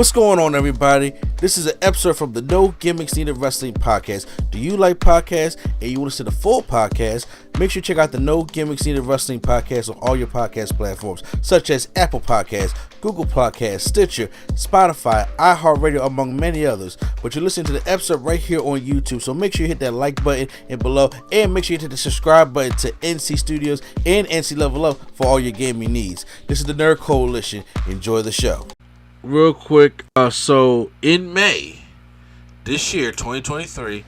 What's going on, everybody? This is an episode from the No Gimmicks Needed Wrestling podcast. Do you like podcasts and you want to see the full podcast? Make sure you check out the No Gimmicks Needed Wrestling podcast on all your podcast platforms, such as Apple Podcasts, Google Podcasts, Stitcher, Spotify, iHeartRadio, among many others. But you're listening to the episode right here on YouTube, so make sure you hit that like button and below, and make sure you hit the subscribe button to NC Studios and NC Level Up for all your gaming needs. This is the Nerd Coalition. Enjoy the show. Real quick, so in May this year, 2023,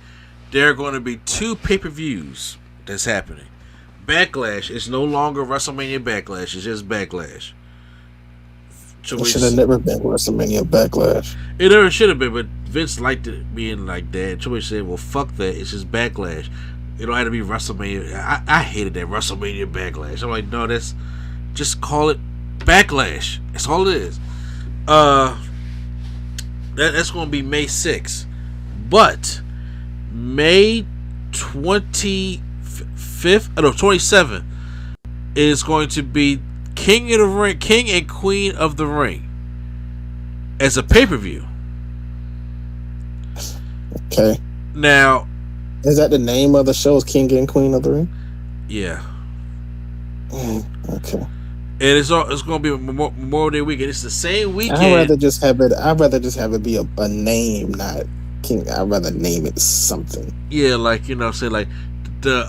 there are going to be two pay-per-views that's happening. Backlash is no longer WrestleMania Backlash, it's just Backlash. It should have never been WrestleMania Backlash. It never should have been, but Vince liked it being like that. Triple H said, well, fuck that, it's just Backlash. It don't have to be WrestleMania. I hated that WrestleMania Backlash. I'm like, no, that's, just call it Backlash. That's all it is. That's going to be May 6th. But May 27th is going to be King of the Ring, King and Queen of the Ring as a pay-per-view. Okay. Now, is that the name of the show? Is King and Queen of the Ring? Yeah. Okay. And it's going to be Memorial Day weekend. It's the same weekend. I'd rather just have it be a name, not King. I'd rather name it something. Yeah, like, you know, say like the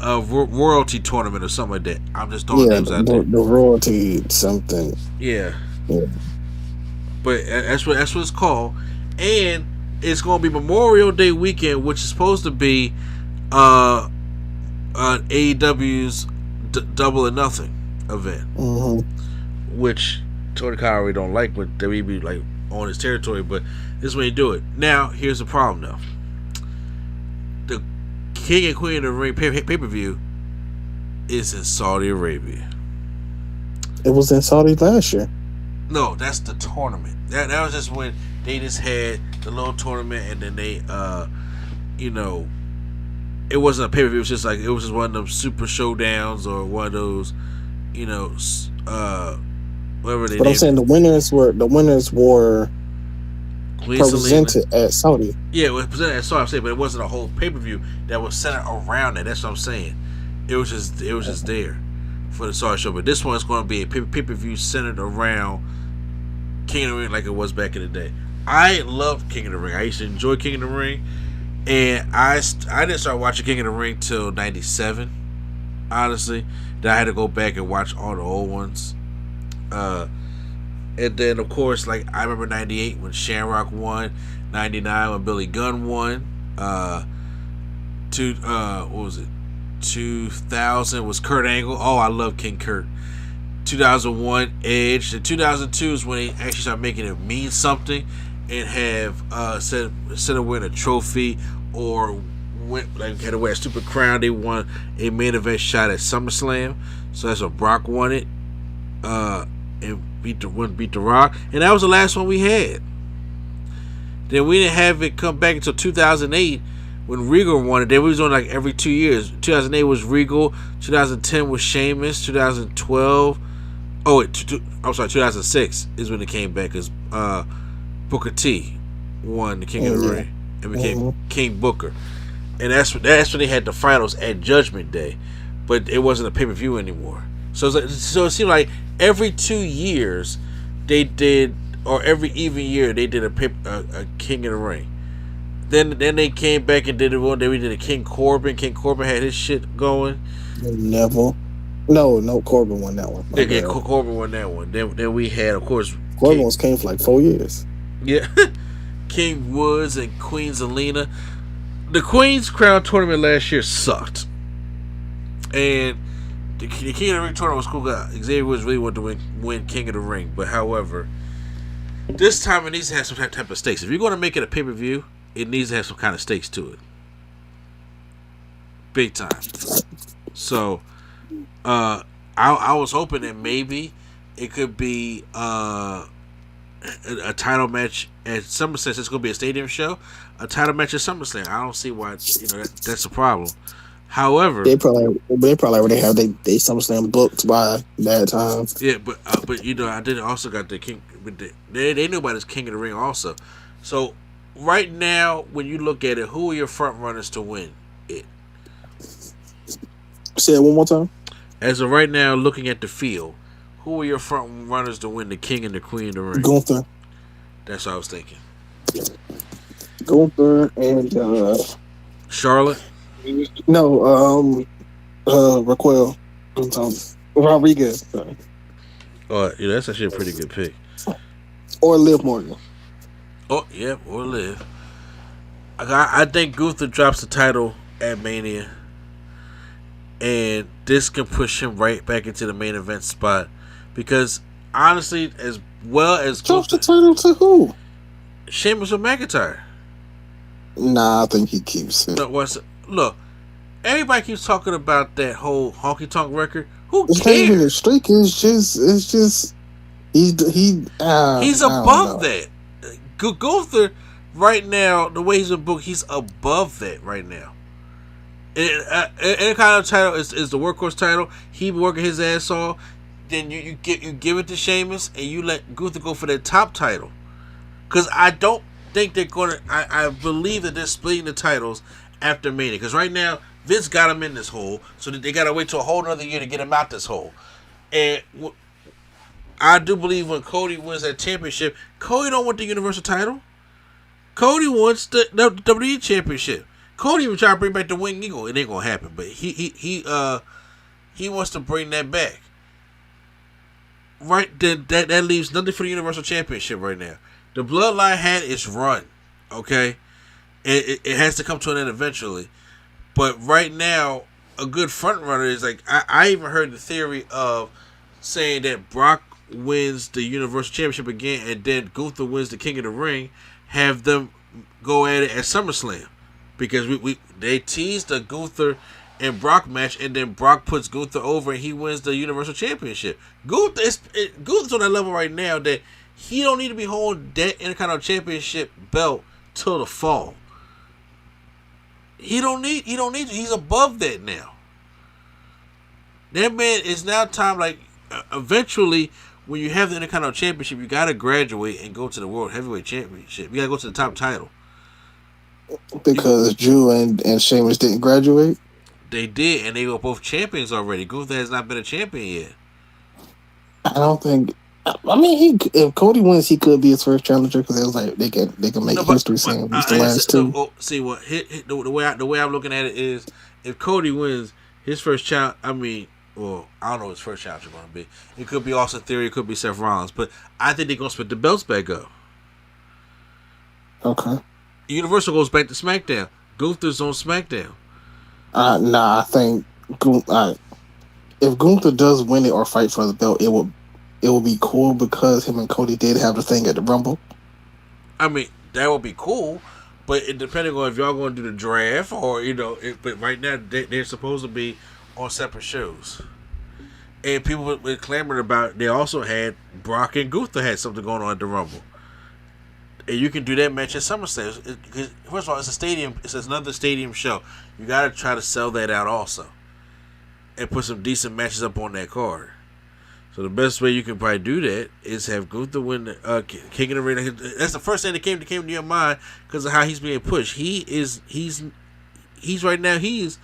royalty tournament or something like that. I'm just throwing names out there. The royalty something. Yeah. But that's what it's called. And it's going to be Memorial Day weekend, which is supposed to be AEW's Double or Nothing event. Mm-hmm. Which Tony Khan already don't like, but they be like on his territory. But this is when you do it. Now, here's the problem though. The King and Queen of the Ring pay-per-view is in Saudi Arabia. It was in Saudi last year. No, that's the tournament. That was just when they just had the little tournament, and then they, you know, it wasn't a pay-per-view. It was just like, it was just one of them super showdowns or one of those, you know, whatever they. But I'm saying the winners were presented at Saudi. Yeah, it was presented at Saudi. I'm saying, but it wasn't a whole pay-per-view that was centered around it. That's what I'm saying. It was just there for the Saudi show. But this one is going to be a pay-per-view centered around King of the Ring, like it was back in the day. I loved King of the Ring. I used to enjoy King of the Ring, and I didn't start watching King of the Ring till '97. Honestly, then I had to go back and watch all the old ones. And then, of course, like, I remember 98 when Shamrock won, 99 when Billy Gunn won, what was it, 2000 was Kurt Angle. Oh, I love King Kurt. 2001 Edge. And 2002 is when they actually started making it mean something and have instead of winning a trophy or had to wear a stupid crown, they won a main event shot at SummerSlam. So that's when Brock won it. And beat the Rock, and that was the last one we had. Then we didn't have it come back until 2008 when Regal won it. Then we was on like every 2 years. 2008 was Regal, 2010 was Sheamus, 2012. Oh, wait, 2006 is when it came back because Booker T won the King of the Ring and became King Booker, and that's when they had the finals at Judgment Day, but it wasn't a pay-per-view anymore. So it seemed like every 2 years they did, or every even year they did a King of the Ring. Then they came back and did it one day. We did a King Corbin. King Corbin had his shit going. Neville. No, Corbin won that one. Yeah, Corbin won that one. Then we had, of course, Corbin came for like 4 years. Yeah, King Woods and Queen Zelina. The Queen's Crown tournament last year sucked, and the King of the Ring tournament was cool. Xavier Woods really wanted to win King of the Ring, but however, this time it needs to have some type of stakes. If you're going to make it a pay-per-view, it needs to have some kind of stakes to it, big time. So, I was hoping that maybe it could be a title match at SummerSlam. It's going to be a stadium show. A title match at SummerSlam. I don't see why that's a problem. However, they probably already have they SummerSlam booked by that time. yeah, but I did also got the king. But they knew about his King of the Ring also. So right now, when you look at it, who are your front runners to win it? Say it one more time. As of right now, looking at the field, who are your front runners to win the King and the Queen of the Ring? Gunther. That's what I was thinking. Gunther and Charlotte. no, Raquel. Rodriguez. Sorry. Oh, yeah, that's actually a pretty good pick. Or Liv Morgan. Oh, yeah, or Liv. I think Gunther drops the title at Mania, and this can push him right back into the main event spot. Because honestly, as well as Drops the title to who? Sheamus or McIntyre. Nah, I think he keeps it. Look, everybody keeps talking about that whole honky tonk record. Who It's not even a cares? streak. It's just He's above that. Gunther right now, the way he's in book, he's above that right now. Any kind of title is the workhorse title. He working his ass off. Then you give it to Sheamus and you let Gunther go for that top title. Because I don't think they're gonna. I believe that they're splitting the titles after Mania. Because right now Vince got him in this hole, so that they gotta wait till a whole another year to get him out this hole. And I do believe when Cody wins that championship, Cody don't want the Universal title. Cody wants the WWE Championship. Cody even trying to bring back the Winged Eagle. It ain't gonna happen, but he wants to bring that back. Right, then that leaves nothing for the Universal Championship right now. The Bloodline had its run, okay? It has to come to an end eventually. But right now, a good front runner is like I even heard the theory of saying that Brock wins the Universal Championship again, and then Gunther wins the King of the Ring. Have them go at it at SummerSlam, because they teased the Gunther and Brock match, and then Brock puts Gunther over and he wins the Universal Championship. Gunther's on that level right now that he don't need to be holding that Intercontinental Championship belt till the fall. He don't need to. He's above that now. That man is now time, like, eventually when you have the Intercontinental Championship, you gotta graduate and go to the World Heavyweight Championship. You gotta go to the top title. Because Drew and Sheamus didn't graduate. They did, and they were both champions already. Gunther has not been a champion yet. I don't think. I mean, if Cody wins, he could be his first challenger, because it was like they can make history saying he's the last two. See what the way I'm looking at it is, if Cody wins his first challenge, I don't know what his first challenge is going to be. It could be Austin Theory, it could be Seth Rollins, but I think they're going to split the belts back up. Okay. Universal goes back to SmackDown. Gunther's on SmackDown. Nah, I think if Gunther does win it or fight for the belt, it will be cool, because him and Cody did have the thing at the Rumble. I mean, that would be cool, but it depending on if y'all going to do the draft or but right now they're supposed to be on separate shows. And people were clamoring about. They also had Brock and Gunther had something going on at the Rumble. And you can do that match at SummerSlam. First of all, it's a stadium. It's another stadium show. You got to try to sell that out also, and put some decent matches up on that card. So the best way you can probably do that is have Gunther win the King of the Ring. That's the first thing that came to your mind because of how he's being pushed. He's right now. He's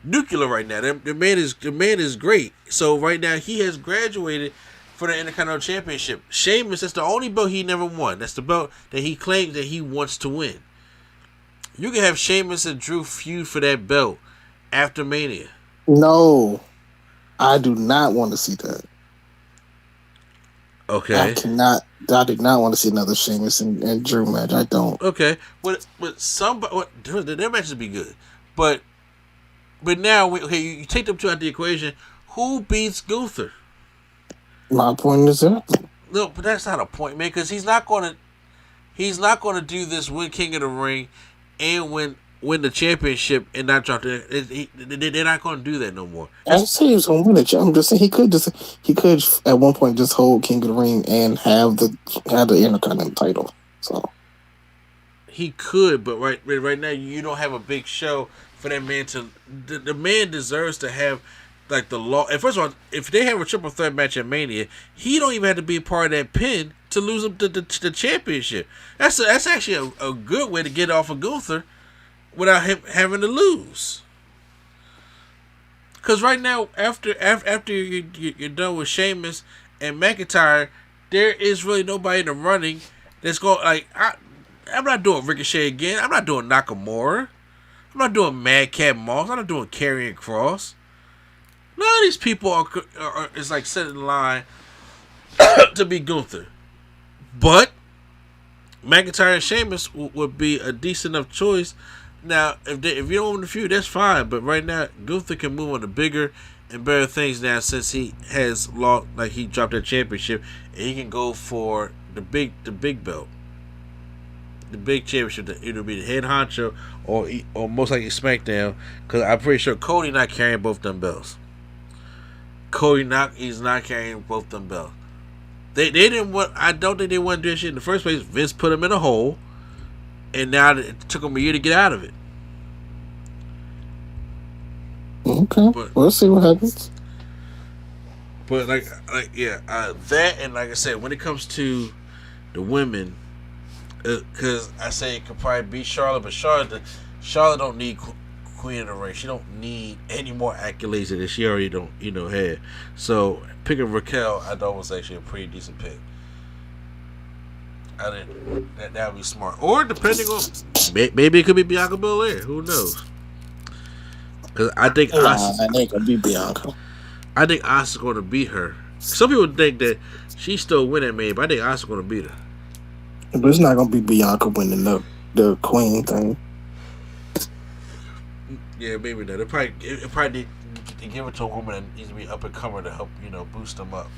nuclear right now. The man is great. So right now he has graduated for the Intercontinental Championship. Sheamus, that's the only belt he never won. That's the belt that he claims that he wants to win. You can have Sheamus and Drew feud for that belt after Mania. No, I do not want to see that. Okay. I do not want to see another Sheamus and Drew match. I don't. Okay. But their matches would be good. But now, you take them two out of the equation. Who beats Gunther? My point is that. No, but that's not a point, man, because he's not gonna do this, win King of the Ring and win the championship and not drop the. They're not gonna do that no more. I didn't say he was gonna win it. I'm just saying he could at one point just hold King of the Ring and have the Intercontinental title. So he could, but right now you don't have a big show for that man to. The man deserves to have like the law. And first of all, if they have a triple threat match at Mania, he don't even have to be a part of that pin to lose him the championship. That's actually a good way to get off of Gunther without him having to lose. Because right now, after you're done with Sheamus and McIntyre, there is really nobody in the running that's going like I'm not doing Ricochet again. I'm not doing Nakamura. I'm not doing Madcap Moss. I'm not doing Karrion Kross. None of these people are is like set in line to be Gunther. But McIntyre and Sheamus would be a decent enough choice. Now, if you don't want the feud, that's fine. But right now, Gunther can move on to bigger and better things now since he has lost, like he dropped that championship, and he can go for the big belt, the big championship. It'll be the head honcho or most likely SmackDown, because I'm pretty sure Cody not carrying both them belts. He's not carrying both them belts. They didn't want. I don't think they wanted to do that shit in the first place. Vince put him in a hole. And now it took him a year to get out of it. Okay, but we'll see what happens. But that and like I said, when it comes to the women, because I say it could probably be Charlotte, but Charlotte don't need Queen of the Ring. She don't need any more accolades that she already don't have. So picking Raquel, I thought was actually a pretty decent pick. That would be smart. Or depending on, maybe it could be Bianca Belair. Who knows? Because I think that ain't gonna be Bianca. I think Asuka's going to beat her. Some people think that she still win at Mania, but I think Asuka's going to beat her. But it's not gonna be Bianca winning the Queen thing. Yeah, maybe not. It probably need to give it to a woman that needs to be up and coming to help boost them up.